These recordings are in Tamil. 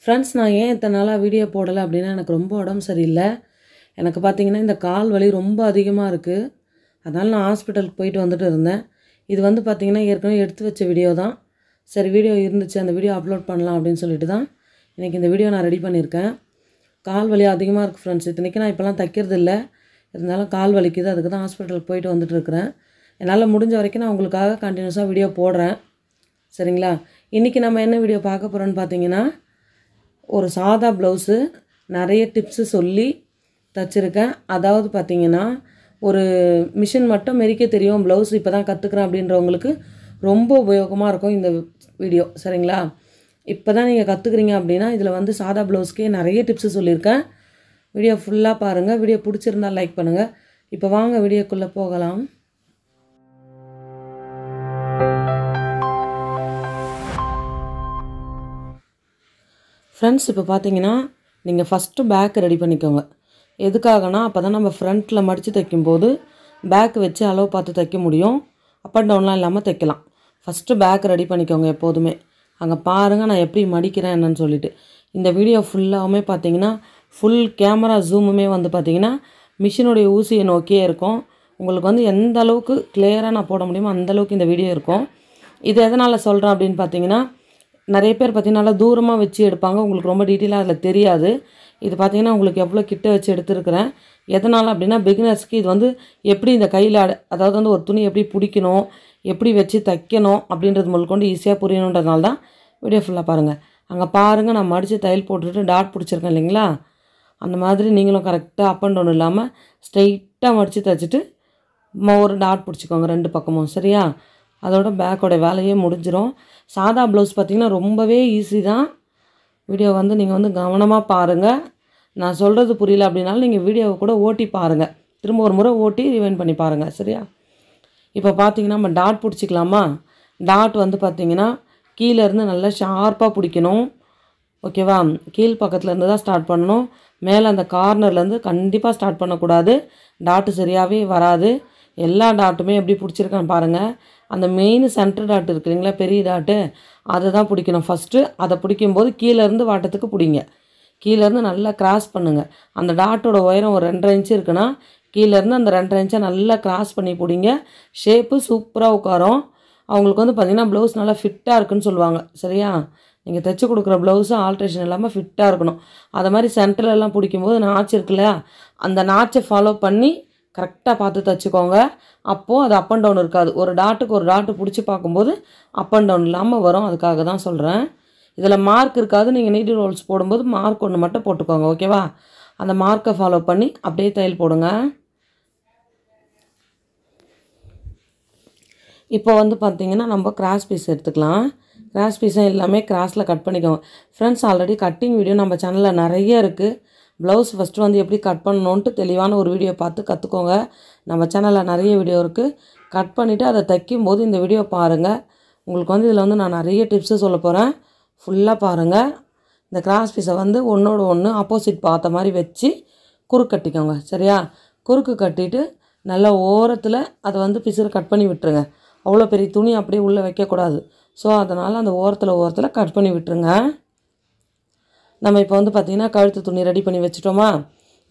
ஃப்ரெண்ட்ஸ், நான் ஏன் இத்தனை நாளாக வீடியோ போடலை அப்படின்னா எனக்கு ரொம்ப உடம்பு சரியில்லை. எனக்கு பார்த்தீங்கன்னா இந்த கால் வலி ரொம்ப அதிகமாக இருக்குது. அதனால் நான் ஹாஸ்பிட்டலுக்கு போயிட்டு வந்துட்டு இருந்தேன். இது வந்து பார்த்திங்கன்னா ஏற்கனவே எடுத்து வச்ச வீடியோ தான். சரி, வீடியோ இருந்துச்சு, அந்த வீடியோ அப்லோட் பண்ணலாம் அப்படின்னு சொல்லிட்டு தான் இன்றைக்கி இந்த வீடியோ நான் ரெடி பண்ணியிருக்கேன். கால் வலி அதிகமாக இருக்குது ஃப்ரெண்ட்ஸ். இத்தனைக்கு நான் இப்போலாம் தைக்கிறது இல்லை, இருந்தாலும் கால் வலிக்குது. அதுக்கு தான் ஹாஸ்பிட்டலுக்கு போயிட்டு வந்துட்டு இருக்கிறேன். என்னால் முடிஞ்ச வரைக்கும் நான் உங்களுக்காக கண்டினியூஸாக வீடியோ போடுறேன், சரிங்களா? இன்றைக்கி நம்ம என்ன வீடியோ பார்க்க போகிறோன்னு பார்த்தீங்கன்னா, ஒரு சாதா ப்ளவுஸு நிறைய டிப்ஸு சொல்லி தைச்சிருக்கேன். அதாவது பார்த்திங்கன்னா, ஒரு மிஷின் மட்டும் மெரிக்க தெரியும், ப்ளவுஸ் இப்போ தான் கற்றுக்குறேன் அப்படின்றவங்களுக்கு ரொம்ப உபயோகமாக இருக்கும் இந்த வீடியோ, சரிங்களா? இப்போ தான் நீங்கள் கற்றுக்குறீங்க அப்படின்னா இதில் வந்து சாதா ப்ளவுஸ்க்கே நிறைய டிப்ஸு சொல்லியிருக்கேன். வீடியோ ஃபுல்லாக பாருங்கள். வீடியோ பிடிச்சிருந்தால் லைக் பண்ணுங்கள். இப்போ வாங்க வீடியோக்குள்ளே போகலாம். ஃப்ரெண்ட்ஸ், இப்போ பார்த்தீங்கன்னா நீங்கள் ஃபஸ்ட்டு பேக் ரெடி பண்ணிக்கோங்க. எதுக்காகனா அப்போ தான் நம்ம ஃப்ரண்ட்டில் மடித்து தைக்கும்போது பேக் வச்சு அளவு பார்த்து தைக்க முடியும். அப் அண்ட் டவுன்லாம் இல்லாமல் தைக்கலாம். ஃபஸ்ட்டு பேக் ரெடி பண்ணிக்கோங்க எப்போதுமே. அங்கே பாருங்கள் நான் எப்படி மடிக்கிறேன் என்னன்னு சொல்லிவிட்டு. இந்த வீடியோ ஃபுல்லாகவுமே பார்த்தீங்கன்னா ஃபுல் கேமரா ஜூமுமே வந்து பார்த்திங்கன்னா மிஷினுடைய ஊசியை நோக்கியே இருக்கும். உங்களுக்கு வந்து எந்த அளவுக்கு கிளியராக நான் போட முடியுமோ அந்தளவுக்கு இந்த வீடியோ இருக்கும். இது எதனால் சொல்கிறேன் அப்படின்னு பார்த்தீங்கன்னா, நிறைய பேர் பார்த்திங்கன்னா நல்லா தூரமாக வச்சு எடுப்பாங்க, உங்களுக்கு ரொம்ப டீட்டெயிலாக அதில் தெரியாது. இது பார்த்திங்கன்னா உங்களுக்கு எவ்வளோ கிட்ட வச்சு எடுத்துருக்கிறேன். எதனால் அப்படின்னா, பிகினர்ஸ்க்கு இது வந்து எப்படி இந்த கையில் அதாவது வந்து ஒரு துணி எப்படி பிடிக்கணும், எப்படி வச்சு தைக்கணும் அப்படின்றது முதற்கொண்டு ஈஸியாக புரியணுன்றதுனால தான் வீடியோ ஃபுல்லாக பாருங்கள். அங்கே பாருங்கள், நான் மடித்து தையல் போட்டுட்டு டாட் பிடிச்சிருக்கேன் இல்லைங்களா? அந்த மாதிரி நீங்களும் கரெக்டாக அப் அண்ட் டவுன் இல்லாமல் ஸ்ட்ரைட்டாக மடித்து தைச்சிட்டு ஒரு டாட் பிடிச்சிக்கோங்க ரெண்டு பக்கமும், சரியா? அதோட பேக்கோட வேலையே முடிஞ்சிடும். சாதா ப்ளவுஸ் பார்த்திங்கன்னா ரொம்பவே ஈஸி தான். வீடியோ வந்து நீங்கள் வந்து கவனமாக பாருங்கள். நான் சொல்கிறது புரியல அப்படின்னாலும் நீங்கள் வீடியோவை கூட ஓட்டி பாருங்கள். திரும்ப ஒரு முறை ஓட்டி ரிவைண்ட் பண்ணி பாருங்கள், சரியா? இப்போ பார்த்தீங்கன்னா நம்ம டாட் பிடிச்சிக்கலாமா? டாட் வந்து பார்த்திங்கன்னா கீழேருந்து நல்லா ஷார்ப்பாக பிடிக்கணும், ஓகேவா? கீழ் பக்கத்துலேருந்து தான் ஸ்டார்ட் பண்ணணும். மேலே அந்த கார்னர்லேருந்து கண்டிப்பாக ஸ்டார்ட் பண்ணக்கூடாது. டாட்டு சரியாகவே வராது. எல்லா டாட்டுமே எப்படி பிடிச்சிருக்கான்னு பாருங்கள். அந்த மெயின் சென்டர் டாட் இருக்குதுங்களா, பெரிய டாட்டு, அதை தான் பிடிக்கணும் ஃபஸ்ட்டு. அதை பிடிக்கும்போது கீழேருந்து வாட்டத்துக்கு பிடிங்க. கீழேருந்து நல்லா கிராஸ் பண்ணுங்கள். அந்த டாட்டோட உயரம் ஒரு 2.5 இன்ச்சு இருக்குன்னா கீழேருந்து அந்த 2.5 இன்ச்சை நல்லா கிராஸ் பண்ணி பிடிங்க. ஷேப்பு சூப்பராக உட்காரும். அவங்களுக்கு வந்து பார்த்திங்கன்னா ப்ளவுஸ் நல்லா ஃபிட்டாக இருக்குன்னு சொல்லுவாங்க, சரியா? நீங்கள் தைச்சி கொடுக்குற ப்ளவுஸும் ஆல்ட்ரேஷன் இல்லாமல் ஃபிட்டாக இருக்கணும். அதை மாதிரி சென்டர்லலாம் பிடிக்கும்போது நாச்சு இருக்குல்ல, அந்த நாச்சை ஃபாலோ பண்ணி கரெக்டாக பார்த்து தைச்சிக்கோங்க. அப்போது அது அப் அண்ட் டவுன் இருக்காது. ஒரு டாட்டுக்கு ஒரு டாட்டு பிடிச்சி பார்க்கும்போது அப் அண்ட் டவுன் இல்லாமல் வரும். அதுக்காக தான் சொல்கிறேன். இதில் மார்க் இருக்காது. நீங்கள் நீடில் ரோல்ஸ் போடும்போது மார்க் ஒன்று மட்டும் போட்டுக்கோங்க, ஓகேவா? அந்த மார்க்கை ஃபாலோ பண்ணி அப்படியே தையல் போடுங்க. இப்போ வந்து பார்த்திங்கன்னா நம்ம கிராஸ் பீஸ் எடுத்துக்கலாம். கிராஸ் பீஸும் எல்லாமே கிராஸில் கட் பண்ணிக்கோங்க. ஃப்ரெண்ட்ஸ், ஆல்ரெடி கட்டிங் வீடியோ நம்ம சேனலில் நிறைய இருக்குது. ப்ளவுஸ் ஃபஸ்ட்டு வந்து எப்படி கட் பண்ணணுன்ட்டு தெளிவான ஒரு வீடியோ பார்த்து கற்றுக்கோங்க. நம்ம சேனலில் நிறைய வீடியோ இருக்குது. கட் பண்ணிவிட்டு அதை தைக்கும்போது இந்த வீடியோ பாருங்கள். உங்களுக்கு வந்து இதில் வந்து நான் நிறைய டிப்ஸு சொல்ல போகிறேன். ஃபுல்லாக பாருங்கள். இந்த கிராஸ் பீஸை வந்து ஒன்றோட ஒன்று ஆப்போசிட் பார்த்த மாதிரி வச்சு குறுக்கு கட்டிக்கோங்க, சரியா? குறுக்கு கட்டிட்டு நல்லா ஓரத்தில் அதை வந்து பிசுறு கட் பண்ணி விட்டுருங்க. அவ்வளோ பெரிய துணி அப்படியே உள்ளே வைக்கக்கூடாது. ஸோ அதனால் அந்த ஓரத்தில் கட் பண்ணி விட்டுருங்க. நம்ம இப்போ வந்து பார்த்திங்கன்னா கழுத்து துணி ரெடி பண்ணி வச்சுட்டோமா?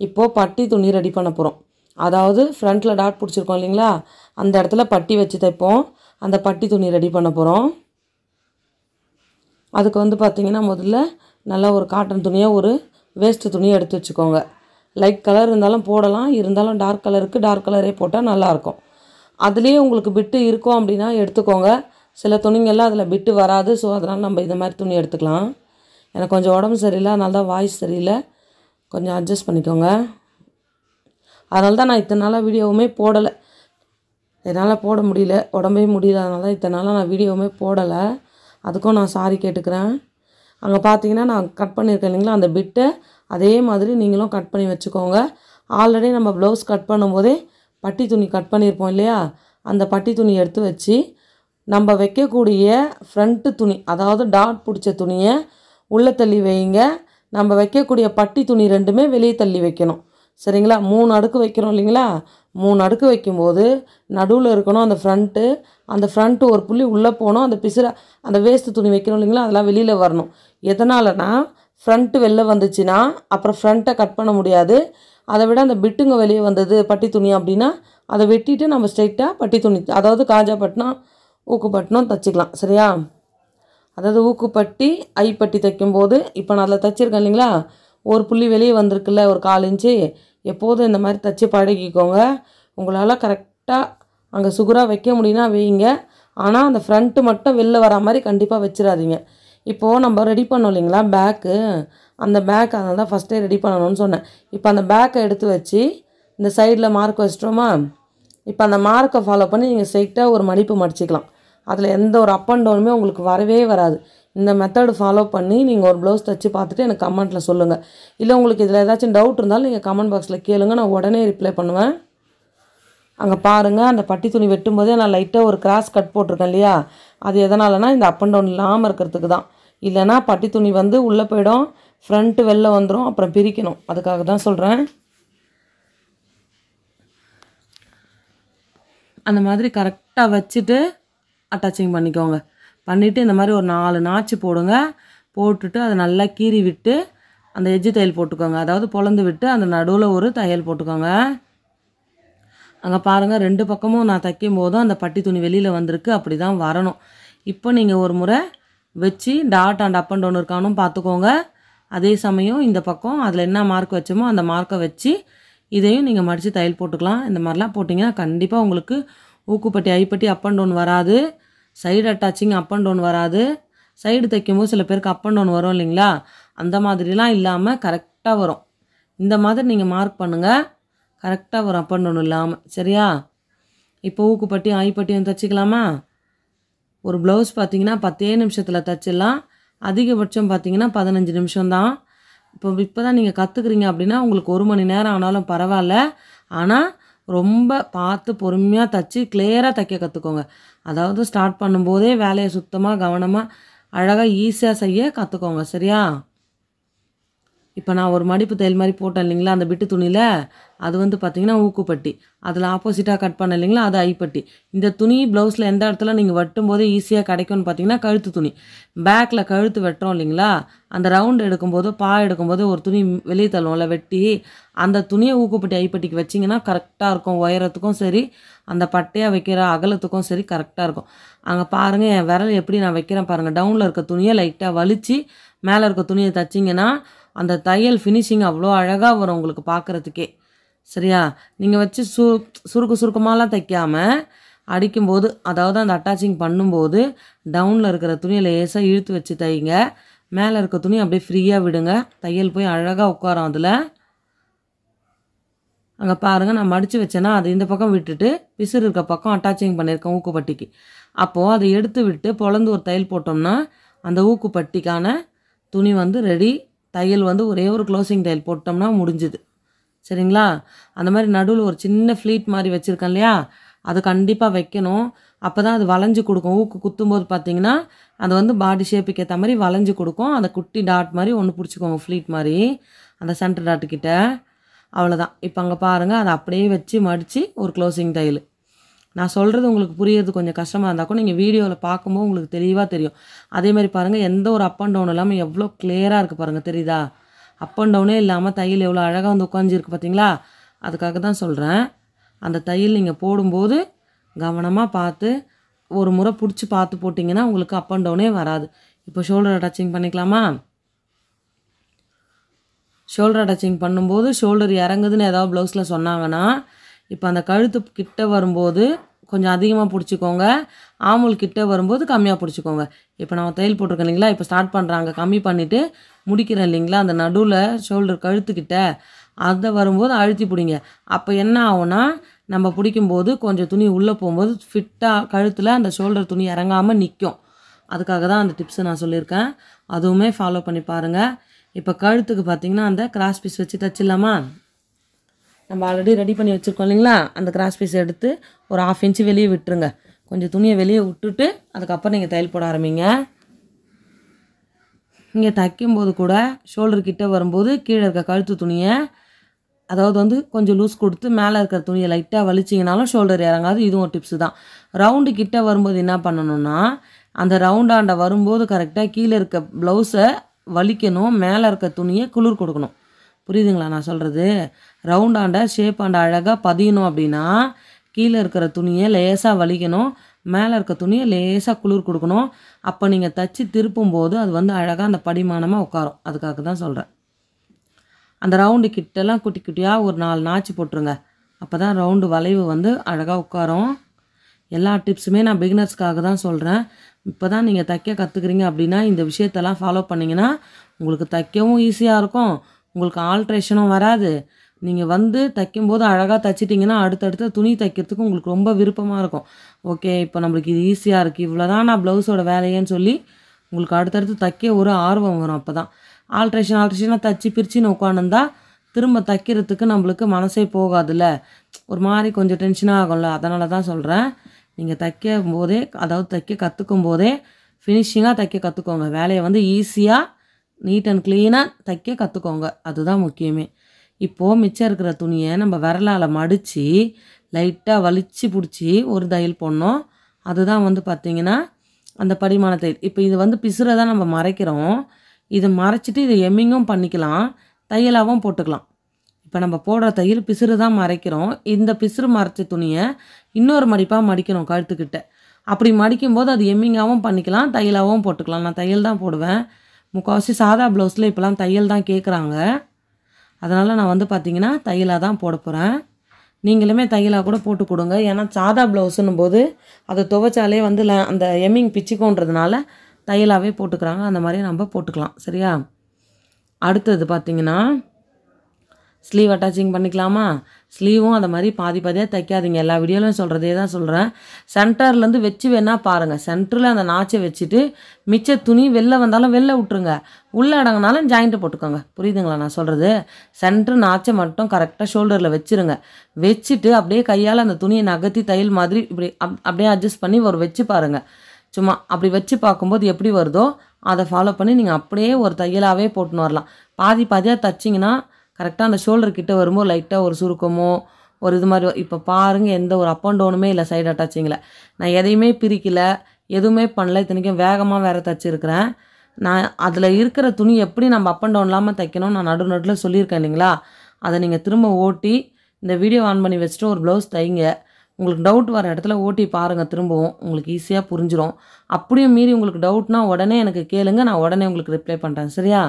இப்போது பட்டி துணி ரெடி பண்ண போகிறோம். அதாவது ஃப்ரண்ட்டில் டாட் பிடிச்சிருக்கோம் இல்லைங்களா, அந்த இடத்துல பட்டி வச்சு தைப்போம். அந்த பட்டி துணி ரெடி பண்ண போகிறோம். அதுக்கு வந்து பார்த்திங்கன்னா முதல்ல நல்லா ஒரு காட்டன் துணியாக ஒரு வேஸ்ட்டு துணியை எடுத்து வச்சுக்கோங்க. லைட் கலர் இருந்தாலும் போடலாம், இருந்தாலும் டார்க் கலரே போட்டால் நல்லாயிருக்கும். அதுலேயே உங்களுக்கு பிட்டு இருக்கும் அப்படின்னா எடுத்துக்கோங்க. சில துணிங்கள்லாம் அதில் பிட்டு வராது. ஸோ அதனால் நம்ம இந்த மாதிரி துணி எடுத்துக்கலாம். எனக்கு கொஞ்சம் உடம்பு சரியில்லை, அதனால தான் வாய்ஸ் சரியில்லை, கொஞ்சம் அட்ஜஸ்ட் பண்ணிக்கோங்க. அதனால தான் நான் இத்தனை நாளாக வீடியோவுமே போடலை. என்னால் போட முடியல, உடம்பே முடியல, அதனால தான் இத்தனை நாளாக நான் வீடியோவுமே போடலை. அதுக்கும் நான் சாரி கேட்டுக்கிறேன். அங்கே பார்த்தீங்கன்னா நான் கட் பண்ணியிருக்கேன் இல்லைங்களா, அந்த பிட்டை அதே மாதிரி நீங்களும் கட் பண்ணி வச்சுக்கோங்க. ஆல்ரெடி நம்ம ப்ளவுஸ் கட் பண்ணும்போதே பட்டி துணி கட் பண்ணியிருப்போம் இல்லையா, அந்த பட்டி துணி எடுத்து வச்சு நம்ம வைக்கக்கூடிய ஃப்ரண்ட்டு துணி, அதாவது டாட் பிடிச்ச துணியை உள்ளே தள்ளி வைங்க. நம்ம வைக்கக்கூடிய பட்டி துணி ரெண்டுமே வெளியே தள்ளி வைக்கணும், சரிங்களா? 3 அடுக்கு வைக்கிறோம் இல்லைங்களா, 3 அடுக்கு வைக்கும்போது நடுவில் இருக்கணும் அந்த ஃப்ரண்ட்டு ஒரு புள்ளி உள்ளே போகணும். அந்த வேஸ்ட்டு துணி வைக்கிறோம் இல்லைங்களா, அதெல்லாம் வெளியில் வரணும். எதனாலனா ஃப்ரண்ட்டு வெளில வந்துச்சுன்னா அப்புறம் ஃப்ரண்ட்டை கட் பண்ண முடியாது. அதை விட அந்த பிட்டுங்க வெளியே வந்தது பட்டி துணி அப்படின்னா அதை வெட்டிட்டு நம்ம ஸ்ட்ரைட்டாக பட்டி துணி அதாவது காஜா பட்டினம் ஊக்கு பட்டினம் தைச்சிக்கலாம். சரியா? அதாவது ஊக்குப்பட்டி ஐப்பட்டி தைக்கும்போது இப்போ நான் அதில் தைச்சிருக்கேன் இல்லைங்களா, ஒரு புள்ளி வெளியே வந்திருக்குல்ல ஒரு 1/4 இன்ச்சு. எப்போதும் இந்த மாதிரி தைச்சி பழகிக்கோங்க. உங்களால் கரெக்டாக அங்கே சுகுராக வைக்க முடியும்னா வைங்க. ஆனால் அந்த ஃப்ரண்ட்டு மட்டும் வெளில வரா மாதிரி கண்டிப்பாக வச்சிடாதீங்க. இப்போது நம்ம ரெடி பண்ணோம் இல்லைங்களா பேக்கு, அந்த பேக் அதனால தான் ஃபஸ்ட்டே ரெடி பண்ணணும்னு சொன்னேன். இப்போ அந்த பேக்கை எடுத்து வச்சு இந்த சைடில் மார்க் வச்சிட்டோமா, இப்போ அந்த மார்க்கை ஃபாலோ பண்ணி நீங்கள் ஸ்ட்ரைட்டாக ஒரு மடிப்பு மடிச்சிக்கலாம். அதில் எந்த ஒரு அப் அண்ட் டவுனுமே உங்களுக்கு வரவே வராது. இந்த மெத்தடு ஃபாலோ பண்ணி நீங்கள் ஒரு ப்ளவுஸ் தைச்சி பார்த்துட்டு எனக்கு கமெண்ட்டில் சொல்லுங்கள். இல்லை உங்களுக்கு இதில் ஏதாச்சும் டவுட் இருந்தாலும் நீங்கள் கமெண்ட் பாக்ஸில் கேளுங்க, நான் உடனே ரிப்ளை பண்ணுவேன். அங்கே பாருங்கள், அந்த பட்டி துணி வெட்டும்போதே நான் லைட்டாக ஒரு கிராஸ் கட் போட்டிருக்கேன் இல்லையா, அது எதனாலனா இந்த அப் அண்ட் டவுன் இல்லாமல் இருக்கிறதுக்கு தான். இல்லைனா பட்டி துணி வந்து உள்ளே போயிடும், ஃப்ரண்ட்டு வெளில வந்துடும், அப்புறம் பிரிக்கணும். அதுக்காக தான் சொல்கிறேன். அந்த மாதிரி கரெக்டாக வச்சுட்டு அட்டாச்சிங் பண்ணிக்கோங்க. பண்ணிவிட்டு இந்த மாதிரி ஒரு 4 நாச்சு போடுங்க. போட்டுட்டு அதை நல்லா கீறி விட்டு அந்த எஜ்ஜு தையல் போட்டுக்கோங்க. அதாவது பொளந்து விட்டு அந்த நடுவில் ஒரு தையல் போட்டுக்கோங்க. அங்கே பாருங்கள், 2 பக்கமும் நான் தைக்கும் போதும் அந்த பட்டி துணி வெளியில் வந்திருக்கு. அப்படி தான் வரணும். இப்போ நீங்கள் ஒரு முறை வச்சு dot and up and down இருக்கானும் பார்த்துக்கோங்க. அதே சமயம் இந்த பக்கம் அதில் என்ன மார்க் வச்சோமோ அந்த மார்க்கை வச்சு இதையும் நீங்கள் மடித்து தையல் போட்டுக்கலாம். இந்த மாதிரிலாம் போட்டிங்கன்னா கண்டிப்பாக உங்களுக்கு ஊக்குப்பட்டி ஐப்பட்டி அப் அண்ட் டவுன் வராது. Side attaching up and down வராது. சைடு தைக்கும்போது சில பேருக்கு அப் அண்ட் டவுன் வரும் இல்லைங்களா, அந்த மாதிரிலாம் இல்லாமல் கரெக்டாக வரும். இந்த மாதிரி நீங்கள் மார்க் பண்ணுங்கள், கரெக்டாக வரும் அப் அண்ட் டவுன் இல்லாமல். சரியா? இப்போ ஊக்குப்பட்டியும் ஐப்பட்டியும் தைச்சிக்கலாமா? ஒரு ப்ளவுஸ் பார்த்தீங்கன்னா 10 நிமிஷத்தில் தைச்சிடலாம். அதிகபட்சம் பார்த்தீங்கன்னா 15 நிமிஷம் தான். இப்போ தான் நீங்கள் கற்றுக்குறீங்க அப்படின்னா உங்களுக்கு 1 மணி நேரம் ஆனாலும் பரவாயில்ல. ஆனால் ரொம்ப பார்த்து பொறுமையாக தைச்சி கிளியராக தைக்க கற்றுக்கோங்க. அதாவது ஸ்டார்ட் பண்ணும்போதே வேலையை சுத்தமாக கவனமாக அழகாக ஈஸியாக செய்ய கற்றுக்கோங்க. சரியா? இப்போ நான் ஒரு மடிப்பு தையல் மாதிரி போட்டேன் இல்லைங்களா அந்த பிட்டு துணியில், அது வந்து பார்த்திங்கன்னா ஊக்குப்பட்டி. அதில் ஆப்போசிட்டாக கட் பண்ண இல்லைங்களா, அது ஐப்பட்டி. இந்த துணி ப்ளவுஸில் எந்த இடத்துல நீங்கள் வெட்டும் போதே ஈஸியாக கிடைக்கும்னு பார்த்தீங்கன்னா கழுத்து துணி. பேக்கில் கழுத்து வெட்டுறோம் இல்லைங்களா, அந்த ரவுண்டு எடுக்கும்போது எடுக்கும்போது ஒரு துணி வெளியே தள்ளுவோம்ல வெட்டி, அந்த துணியை ஊக்குப்பட்டி ஐப்பட்டிக்கு வச்சிங்கன்னா கரெக்டாக இருக்கும். உயரத்துக்கும் சரி, அந்த பட்டையாக வைக்கிற அகலத்துக்கும் சரி கரெக்டாக இருக்கும். அங்கே பாருங்கள், என் விரல் எப்படி நான் வைக்கிறேன் பாருங்கள். டவுனில் இருக்க துணியை லைட்டாக வலித்து மேலே இருக்க துணியை தைச்சிங்கன்னா அந்த தையல் ஃபினிஷிங் அவ்வளோ அழகாக வரும் உங்களுக்கு பார்க்குறதுக்கே. சரியா? நீங்கள் வச்சு சுருக்கமாலாம் தைக்காமல் அடிக்கும்போது, அதாவது அந்த அட்டாச்சிங் பண்ணும்போது டவுனில் இருக்கிற துணியை லேசாக இழுத்து வச்சு தைங்க. மேலே இருக்க துணி அப்படியே ஃப்ரீயாக விடுங்க, தையல் போய் அழகாக உட்காரும் அதில். அங்கே பாருங்கள், நான் மடித்து வச்சேன்னா அது இந்த பக்கம் விட்டுட்டு பிசுறு இருக்க பக்கம் அட்டாச்சிங் பண்ணியிருக்கேன் ஊக்குப்பட்டிக்கு. அப்போது அதை எடுத்து விட்டு பொளந்து ஒரு தையல் போட்டோம்னா அந்த ஊக்குப்பட்டிக்கான துணி வந்து ரெடி. தையல் வந்து ஒரே ஒரு க்ளோசிங் தையல் போட்டோம்னா முடிஞ்சுது. சரிங்களா? அந்த மாதிரி நடுவில் ஒரு சின்ன ஃப்ளீட் மாதிரி வச்சுருக்கேன் இல்லையா, அது கண்டிப்பாக வைக்கணும். அப்போ தான் அது வளைஞ்சு கொடுக்கும். ஊக்கு குத்தும்போது பார்த்தீங்கன்னா அது வந்து பாடி ஷேப்புக்கு ஏற்ற மாதிரி வளைஞ்சு கொடுக்கும். அந்த குட்டி டாட் மாதிரி ஒன்று பிடிச்சிக்கோங்க, ஃப்ளீட் மாதிரி அந்த சென்டர் டாட்டுக்கிட்ட. அவ்வளோதான். இப்போ அங்கே பாருங்கள், அதை அப்படியே வச்சு மடித்து ஒரு க்ளோசிங் தையல். நான் சொல்கிறது உங்களுக்கு புரியுறது கொஞ்சம் கஷ்டமாக இருந்தால் கூட நீங்கள் வீடியோவில் பார்க்கும்போது உங்களுக்கு தெளிவாக தெரியும். அதே மாதிரி பாருங்கள், எந்த ஒரு அப் அண்ட் டவுன் இல்லாமல் எவ்வளோ கிளியராக இருக்குது பாருங்கள், தெரியுதா? அப் அண்ட் டவுனே இல்லாமல் தையல் எவ்வளோ அழகாக வந்து உட்காந்துருக்கு பார்த்தீங்களா? அதுக்காக தான் சொல்கிறேன். அந்த தையல் நீங்கள் போடும்போது கவனமாக பார்த்து ஒரு முறை பிடிச்சி பார்த்து போட்டிங்கன்னா உங்களுக்கு அப் அண்ட் டவுனே வராது. இப்போ ஷோல்டர் அட்டாச்சிங் பண்ணிக்கலாமா? ஷோல்டர் அட்டாச்சிங் பண்ணும்போது ஷோல்டர் இறங்குதுன்னு ஏதாவது ப்ளவுஸில் சொன்னாங்கன்னா, இப்போ அந்த கழுத்து கிட்ட வரும்போது கொஞ்சம் அதிகமாக பிடிச்சிக்கோங்க, ஆமுல் கிட்ட வரும்போது கம்மியாக பிடிச்சிக்கோங்க. இப்போ நான் தையல் போட்டிருக்கேன் இல்லைங்களா, இப்போ ஸ்டார்ட் பண்ணுறாங்க, கம்மி பண்ணிவிட்டு முடிக்கிறேன் இல்லைங்களா, அந்த நடுவில் ஷோல்டர் கழுத்துக்கிட்ட அதை வரும்போது அழுத்தி பிடிங்க. அப்போ என்ன ஆகும்னா, நம்ம பிடிக்கும்போது கொஞ்சம் துணி உள்ளே போகும்போது ஃபிட்டாக கழுத்தில் அந்த ஷோல்டர் துணி இறங்காமல் நிற்கும். அதுக்காக தான் அந்த டிப்ஸை நான் சொல்லியிருக்கேன். அதுவுமே ஃபாலோ பண்ணி பாருங்கள். இப்போ கழுத்துக்கு பார்த்திங்கன்னா அந்த கிராஸ் பீஸ் வச்சு தைச்சிடலாமா? நம்ம ஆல்ரெடி ரெடி பண்ணி வச்சுருக்கோம் இல்லைங்களா, அந்த கிராஸ் பீஸ் எடுத்து ஒரு 1/2 இன்ச்சு வெளியே விட்டுருங்க. கொஞ்சம் துணியை வெளியே விட்டுட்டு அதுக்கப்புறம் நீங்கள் தையல் போட ஆரம்பிங்க. இங்கே தைக்கும்போது கூட ஷோல்டர் கிட்டே வரும்போது கீழே இருக்க கழுத்து துணியை, அதாவது வந்து கொஞ்சம் லூஸ் கொடுத்து மேலே இருக்கிற துணியை லைட்டாக வலிச்சிங்கனாலும் ஷோல்டர் இறங்காது. இதுவும் ஒரு டிப்ஸு தான். ரவுண்டு கிட்டே வரும்போது என்ன பண்ணணும்னா, அந்த ரவுண்டாண்ட வரும்போது கரெக்டாக கீழே இருக்க ப்ளவுஸை வலிக்கணும், மேலே இருக்க துணியை குளிர் கொடுக்கணும். புரியுதுங்களா நான் சொல்கிறது? ரவுண்டாண்ட ஷேப்பாண்ட அழகாக பதியணும் அப்படின்னா கீழே இருக்கிற துணியை லேசாக வலிக்கணும், மேலே இருக்க துணியை லேசாக குளிர் கொடுக்கணும். அப்போ நீங்கள் தச்சு திருப்பும் போது அது வந்து அழகாக அந்த படிமானமாக உட்காரும். அதுக்காக தான் சொல்கிறேன். அந்த ரவுண்டு கிட்டெல்லாம் குட்டி குட்டியாக ஒரு 4 நாச்சு போட்டுருங்க. அப்போ தான் ரவுண்டு வளைவு வந்து அழகாக உட்காரும். எல்லா டிப்ஸுமே நான் பிகினர்ஸ்க்காக தான் சொல்கிறேன். இப்போ தான் நீங்கள் தைக்க கற்றுக்குறீங்க அப்படின்னா இந்த விஷயத்தெல்லாம் ஃபாலோ பண்ணிங்கன்னா உங்களுக்கு தைக்கவும் ஈஸியாக இருக்கும், உங்களுக்கு ஆல்ட்ரேஷனும் வராது. நீங்கள் வந்து தைக்கும்போது அழகாக தைச்சிட்டிங்கன்னா அடுத்தடுத்த துணி தைக்கிறதுக்கு உங்களுக்கு ரொம்ப விருப்பமாக இருக்கும். ஓகே, இப்போ நம்மளுக்கு இது ஈஸியாக இருக்குது, இவ்வளோ தான் நான் ப்ளவுஸோட வேலையேன்னு சொல்லி உங்களுக்கு அடுத்தடுத்து தைக்க ஒரு ஆர்வம் வரும். அப்போ தான் ஆல்ட்ரேஷனாக தைச்சி பிரிச்சுன்னு உட்காந்துருந்தா திரும்ப தைக்கிறதுக்கு நம்மளுக்கு மனசே போகாதுல்ல, ஒரு மாதிரி கொஞ்சம் டென்ஷனாக ஆகும்ல. அதனால தான் சொல்கிறேன், நீங்கள் தைக்கும் போதே, அதாவது தைக்க கற்றுக்கும் போதே ஃபினிஷிங்காக தைக்க கற்றுக்கோங்க. வேலையை வந்து ஈஸியாக நீட் அண்ட் க்ளீனாக தைக்க கற்றுக்கோங்க. அதுதான் முக்கியமே. இப்போது மிச்சம் இருக்கிற துணியை நம்ம விரலால் மடித்து லைட்டாக வலிச்சு பிடிச்சி ஒரு தையல் போடணும். அதுதான் வந்து பார்த்திங்கன்னா அந்த படிமான தையல். இப்போ இது வந்து பிசுரை தான் நம்ம மறைக்கிறோம். இதை மறைச்சிட்டு இதை எம்மிங்கும் பண்ணிக்கலாம், தையலாகவும் போட்டுக்கலாம். இப்போ நம்ம போடுற தையல் பிசுறு தான் மறைக்கிறோம். இந்த பிசுறு மறைச்ச துணியை இன்னொரு மடிப்பாக மடிக்கணும் கழுத்துக்கிட்ட. அப்படி மடிக்கும்போது அது எம்மிங்காகவும் பண்ணிக்கலாம், தையலாகவும் போட்டுக்கலாம். நான் தையல் தான் போடுவேன். முக்கால்வாசி சாதா ப்ளவுஸில் இப்போலாம் தையல் தான் கேட்குறாங்க. அதனால் நான் வந்து பார்த்திங்கன்னா தையலாக தான் போட போகிறேன். நீங்களுமே தையலாக கூட போட்டு கொடுங்க. ஏன்னா சாதா ப்ளவுஸுன்னும் போது அதை துவைச்சாலே வந்து அந்த எம்மிங் பிச்சுக்கோன்றதுனால தையலாகவே போட்டுக்கிறாங்க. அந்த மாதிரி நம்ம போட்டுக்கலாம். சரியா? அடுத்தது பார்த்திங்கன்னா ஸ்லீவ் அட்டாச்சிங் பண்ணிக்கலாமா? ஸ்லீவும் அந்த மாதிரி பாதி பாதியாக தைக்காதீங்க. எல்லா வீடியோலையும் சொல்கிறதே தான் சொல்கிறேன். சென்டர்லேருந்து வச்சு வேணால் பாருங்கள். சென்டரில் அந்த நாச்சை வச்சுட்டு மிச்ச துணி வெளில வந்தாலும் வெளில விட்டுருங்க, உள்ளே அடங்கினாலும் ஜாயிண்ட்டு போட்டுக்கோங்க. புரியுதுங்களா நான் சொல்கிறது? சென்ட்ரு நாச்சை மட்டும் கரெக்டாக ஷோல்டரில் வச்சுருங்க. வச்சுட்டு அப்படியே கையால் அந்த துணியை நகர்த்தி தையல் மாதிரி இப்படி அப்படியே அட்ஜஸ்ட் பண்ணி ஒரு வச்சு பாருங்கள். சும்மா அப்படி வச்சு பார்க்கும்போது எப்படி வருதோ அதை ஃபாலோ பண்ணி நீங்கள் அப்படியே ஒரு தையலாகவே போட்டுன்னு வரலாம். பாதி பாதியாக தைச்சிங்கன்னா கரெக்டாக அந்த ஷோல்டர் கிட்ட வரும்போது லைட்டாக ஒரு சுருக்கமோ ஒரு இது மாதிரி. இப்போ பாருங்கள், எந்த ஒரு அப் அண்ட் டவுனுமே இல்லை சைடு அட்டாச்சிங்கில். நான் எதையுமே பிரிக்கலை, எதுவுமே பண்ணல. இத்தனைக்கும் வேகமாக வேறு தைச்சிருக்கிறேன். நான் அதில் இருக்கிற துணி எப்படி நம்ம அப் அண்ட் டவுன் இல்லாமல் தைக்கணும் நான் நடுவில் சொல்லியிருக்கேன் இல்லைங்களா? அதை நீங்கள் திரும்ப ஓட்டி இந்த வீடியோ ஆன் பண்ணி வச்சுட்டு ஒரு ப்ளவுஸ் தைங்க. உங்களுக்கு டவுட் வர இடத்துல ஓட்டி பாருங்கள், திரும்பவும் உங்களுக்கு ஈஸியாக புரிஞ்சிடும். அப்படியும் மீறி உங்களுக்கு டவுட்னா உடனே எனக்கு கேளுங்க, நான் உடனே உங்களுக்கு ரிப்ளை பண்ணுறேன். சரியா?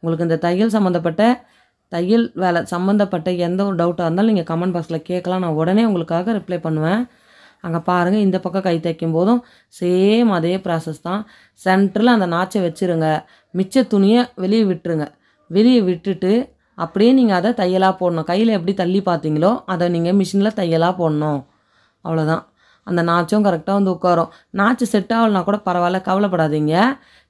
உங்களுக்கு இந்த தையல் வேலை சம்மந்தப்பட்ட எந்த ஒரு டவுட்டாக இருந்தாலும் நீங்கள் கமெண்ட் பாக்ஸில் கேட்கலாம், நான் உடனே உங்களுக்காக ரிப்ளை பண்ணுவேன். அங்கே பாருங்கள், இந்த பக்கம் கை தைக்கும் போதும் சேம் அதே ப்ராசஸ் தான். சென்டரில் அந்த நாச்சை வச்சுருங்க, மிச்ச துணியை வெளியே விட்டுருங்க. வெளியே விட்டுட்டு அப்படியே நீங்கள் அதை தையலாக போடணும். கையில் எப்படி தள்ளி பார்த்தீங்களோ அதை நீங்கள் மிஷினில் தையலாக போடணும். அவ்வளோதான். அந்த நாச்சும் கரெக்டாக வந்து உட்காரும். நாச்சு செட் ஆகலைனா கூட பரவாயில்ல, கவலைப்படாதீங்க.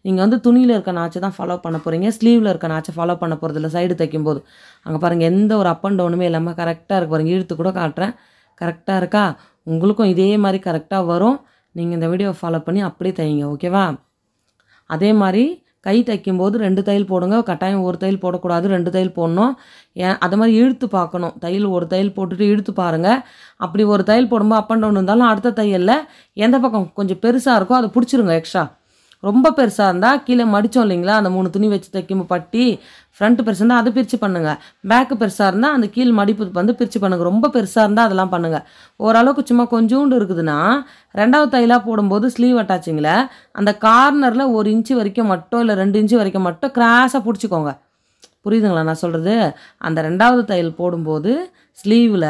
நீங்கள் வந்து துணியில் இருக்க நாச்சை தான் ஃபாலோ பண்ண போகிறீங்க, ஸ்லீவில் இருக்க நாச்சை ஃபாலோ பண்ண போகிறதில்ல. சைடு தைக்கும்போது அங்கே பாருங்கள், எந்த ஒரு அப் அண்ட் டவுனுமே இல்லாமல் கரெக்டாக இருக்கு பாருங்கள். இழுத்து கூட காட்டுறேன், கரெக்டாக இருக்கா? உங்களுக்கும் இதே மாதிரி கரெக்டாக வரும். நீங்கள் இந்த வீடியோவை ஃபாலோ பண்ணி அப்படியே தைங்க. ஓகேவா? அதே மாதிரி கை தைக்கும்போது 2 தையல் போடுங்க. கட்டாயம் ஒரு தையல் போடக்கூடாது, 2 தையல் போடணும். அதை மாதிரி இழுத்து பார்க்கணும். தையல் ஒரு தையல் போட்டுட்டு இழுத்து பாருங்கள். அப்படி ஒரு தையல் போடும்போது அப் அண்ட் டவுன் இருந்தாலும் அடுத்த தையலில் எந்த பக்கம் கொஞ்சம் பெருசாக இருக்கோ அதை பிடிச்சிருங்க. எக்ஸ்ட்ரா ரொம்ப பெருசாக இருந்தால் கீழே மடித்தோம் இல்லைங்களா, அந்த 3 துணி வச்சு தைக்கும் பட்டி ஃப்ரண்ட்டு பெருசாக இருந்தால் அதை பிரித்து பண்ணுங்கள். பேக்கு பெருசாக இருந்தால் அந்த கீழ் மடிப்பு வந்து பிரித்து பண்ணுங்கள். ரொம்ப பெருசாக இருந்தால் அதெல்லாம் பண்ணுங்கள். ஓரளவுக்கு சும்மா கொஞ்சோண்டு இருக்குதுன்னா 2வது தையலாக போடும்போது ஸ்லீவ் அட்டாச்சிங்கில் அந்த கார்னரில் 1 இன்ச்சு வரைக்கும் மட்டும் இல்லை 2 இன்ச்சு வரைக்கும் மட்டும் கிராஸாக பிடிச்சிக்கோங்க. புரியுதுங்களா நான் சொல்கிறது? அந்த 2வது தையல் போடும்போது ஸ்லீவில்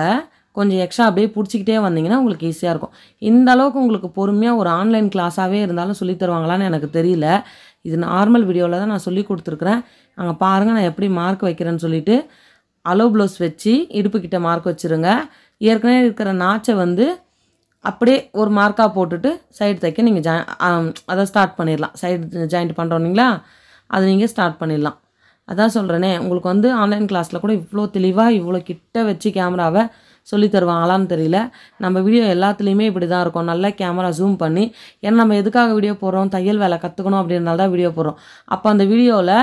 கொஞ்சம் எக்ஸ்ட்ரா அப்படியே பிடிச்சிக்கிட்டே வந்தீங்கன்னா உங்களுக்கு ஈஸியாக இருக்கும். இந்த அளவுக்கு உங்களுக்கு பொறுமையாக ஒரு ஆன்லைன் கிளாஸாகவே இருந்தாலும் சொல்லி தருவாங்களான்னு எனக்கு தெரியல. இது நார்மல் வீடியோவில் தான் நான் சொல்லி கொடுத்துருக்குறேன். அங்கே பாருங்கள் நான் எப்படி மார்க் வைக்கிறேன்னு சொல்லிவிட்டு அலோ ப்ளவுஸ் வச்சு இடுப்புக்கிட்ட மார்க் வச்சுருங்க. ஏற்கனவே இருக்கிற நாச்சை வந்து அப்படியே ஒரு மார்க்காக போட்டுட்டு சைடு தைக்க நீங்கள் அதை ஸ்டார்ட் பண்ணிடலாம். சைடு ஜாயிண்ட் பண்ணுறோம் இல்லைங்களா, அதை நீங்கள் ஸ்டார்ட் பண்ணிடலாம். அதான் சொல்கிறேனே, உங்களுக்கு வந்து ஆன்லைன் கிளாஸில் கூட இவ்வளோ தெளிவாக இவ்வளோ கிட்ட வச்சு கேமராவை சொல்லி தருவாங்களான்னு தெரியல. நம்ம வீடியோ எல்லாத்துலேயுமே இப்படி தான் இருக்கும். நல்லா கேமரா ஜூம் பண்ணி, ஏன்னா நம்ம எதுக்காக வீடியோ போடுறோம், தையல் வேலை கற்றுக்கணும் அப்படின்றனால தான் வீடியோ போடுறோம். அப்போ அந்த வீடியோவில்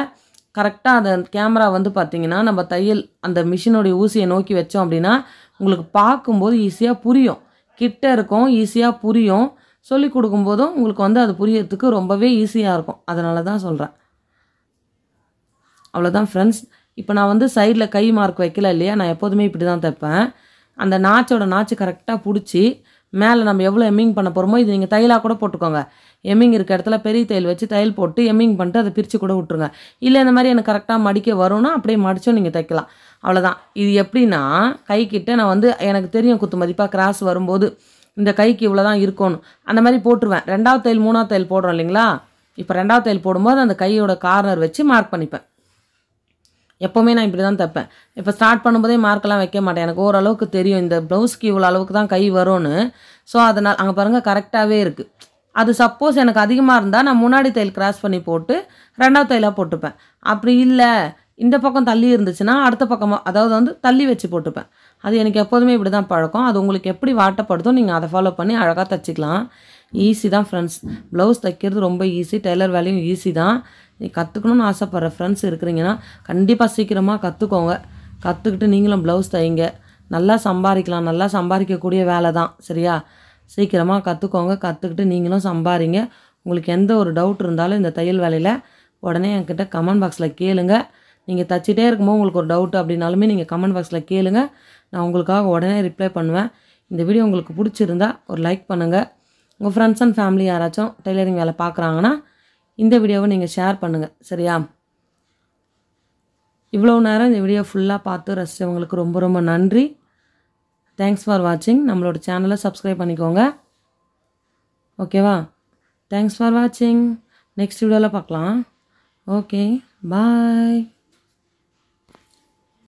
கரெக்டாக அந்த கேமரா வந்து பார்த்திங்கன்னா நம்ம தையல் அந்த மிஷினோடைய ஊசியை நோக்கி வச்சோம் அப்படின்னா உங்களுக்கு பார்க்கும்போது ஈஸியாக புரியும். கிட்ட இருக்கும், ஈஸியாக புரியும். சொல்லி கொடுக்கும்போதும் உங்களுக்கு வந்து அது புரியறதுக்கு ரொம்பவே ஈஸியாக இருக்கும். அதனால தான் சொல்கிறேன். அவ்வளோதான் ஃப்ரெண்ட்ஸ். இப்போ நான் வந்து சைடில் கை மார்க் வைக்கல இல்லையா, நான் எப்போதுமே இப்படி தான் தைப்பேன். அந்த நாச்சு கரெக்டாக பிடிச்சி மேலே நம்ம எவ்வளோ எம்மிங் பண்ண போகிறோமோ, இது நீங்கள் தையலாக கூட போட்டுக்கோங்க. எம்மிங் இருக்க இடத்துல பெரிய தையல் வச்சு தையல் போட்டு எம்மிங் பண்ணிட்டு அதை பிரித்து கூட விட்ருங்க. இல்லை இந்த மாதிரி எனக்கு கரெக்டாக மடிக்க வரும்னா அப்படியே மடிச்சும் நீங்கள் தைக்கலாம். அவ்வளோதான். இது எப்படின்னா கைக்கிட்ட நான் வந்து எனக்கு தெரியும் குத்து மதிப்பாக கிராஸ் வரும்போது இந்த கைக்கு இவ்வளோ தான் இருக்கணும் அந்த மாதிரி போட்டுருவேன். 2வது தையல் 3வது தையல் போடுறோம் இல்லைங்களா, இப்போ 2வது தையல் போடும்போது அந்த கையோட கார்னர் வச்சு மார்க் பண்ணிப்பேன். எப்போவுமே நான் இப்படி தான் தைப்பேன். இப்போ ஸ்டார்ட் பண்ணும்போதே மார்க்கெல்லாம் வைக்க மாட்டேன். எனக்கு ஓரளவுக்கு தெரியும் இந்த ப்ளவுஸ்க்கு இவ்வளோ அளவுக்கு தான் கை வரும்னு. ஸோ அதனால் அங்கே பாருங்கள் கரெக்டாகவே இருக்குது. அது சப்போஸ் எனக்கு அதிகமாக இருந்தால் நான் முன்னாடி தையல் கிராஸ் பண்ணி போட்டு 2வது தையலாக போட்டுப்பேன். அப்படி இல்லை இந்த பக்கம் தள்ளி இருந்துச்சுன்னா அடுத்த பக்கமாக அதாவது வந்து தள்ளி வச்சு போட்டுப்பேன். அது எனக்கு எப்போதுமே இப்படி தான் பழக்கம். அது உங்களுக்கு எப்படி வாட்டப்படுதோ நீங்கள் அதை ஃபாலோ பண்ணி அழகாக தைச்சிக்கலாம். ஈஸி தான் ஃப்ரெண்ட்ஸ். ப்ளவுஸ் தைக்கிறது ரொம்ப ஈஸி, டெய்லர் வேலையும் ஈஸி தான். நீ கற்றுக்கணும்னு ஆசைப்படுற ஃப்ரெண்ட்ஸ் இருக்கிறீங்கன்னா கண்டிப்பாக சீக்கிரமாக கற்றுக்கோங்க. கற்றுக்கிட்டு நீங்களும் ப்ளவுஸ் தைங்க. நல்லா சம்பாதிக்கலாம். நல்லா சம்பாதிக்கக்கூடிய வேலை தான், சரியா? சீக்கிரமாக கற்றுக்கோங்க. கற்றுக்கிட்டு நீங்களும் சம்பாதிங்க. உங்களுக்கு எந்த ஒரு டவுட் இருந்தாலும் இந்த தையல் வேலையில் உடனே என்கிட்ட கமெண்ட் பாக்ஸில் கேளுங்க. நீங்கள் தச்சிட்டே இருக்கும்போது உங்களுக்கு ஒரு டவுட் அப்படின்னாலுமே நீங்கள் கமெண்ட் பாக்ஸில் கேளுங்க. நான் உங்களுக்காக உடனே ரிப்ளை பண்ணுவேன். இந்த வீடியோ உங்களுக்கு பிடிச்சிருந்தா ஒரு லைக் பண்ணுங்கள். உங்கள் ஃப்ரெண்ட்ஸ் அண்ட் ஃபேமிலி யாராச்சும் டெய்லரிங் வேலை பார்க்குறாங்கன்னா இந்த வீடியோவை நீங்கள் ஷேர் பண்ணுங்கள், சரியா? இவ்வளோ நேரம் இந்த வீடியோ ஃபுல்லாக பார்த்து ரசித்தவங்களுக்கு ரொம்ப ரொம்ப நன்றி. தேங்க்ஸ் ஃபார் வாட்சிங். நம்மளோட சேனலை சப்ஸ்கிரைப் பண்ணிக்கோங்க, ஓகேவா? தேங்க்ஸ் ஃபார் வாட்சிங். நெக்ஸ்ட் வீடியோவில் பார்க்கலாம். ஓகே, பாய்.